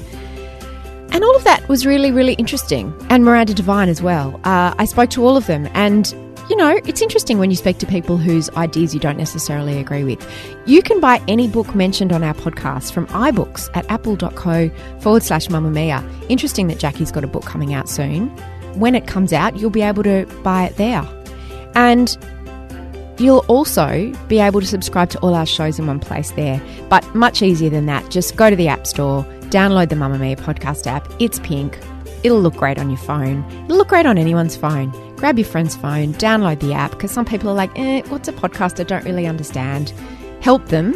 and all of that was really, really interesting. And Miranda Devine as well. I spoke to all of them, and you know, it's interesting when you speak to people whose ideas you don't necessarily agree with. You can buy any book mentioned on our podcast from iBooks at apple.co/mamamia. Interesting that Jacqui's got a book coming out soon. When it comes out, you'll be able to buy it there. And you'll also be able to subscribe to all our shows in one place there. But much easier than that. Just go to the App Store, download the Mamamia podcast app. It's pink. It'll look great on your phone. It'll look great on anyone's phone. Grab your friend's phone, download the app, because some people are like, what's a podcast? I don't really understand. Help them.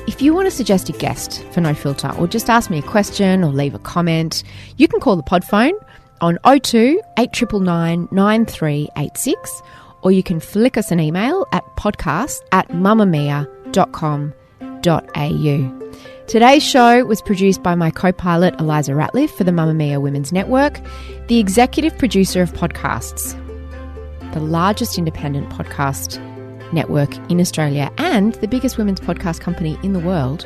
If you want to suggest a guest for No Filter, or just ask me a question or leave a comment, you can call the pod phone on 02 8999 9386, or you can flick us an email at podcast@mamamia.com.au. Today's show was produced by my co-pilot Eliza Ratliff for the Mamamia Women's Network, the executive producer of podcasts, the largest independent podcast network in Australia and the biggest women's podcast company in the world,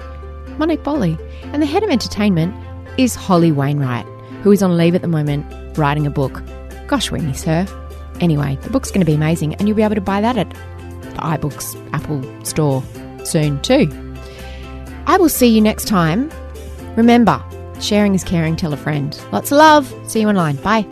Monique Boley. And the head of entertainment is Holly Wainwright, who is on leave at the moment writing a book. Gosh, we miss her. Anyway, the book's going to be amazing, and you'll be able to buy that at the iBooks Apple store soon too. I will see you next time. Remember, sharing is caring. Tell a friend. Lots of love. See you online. Bye.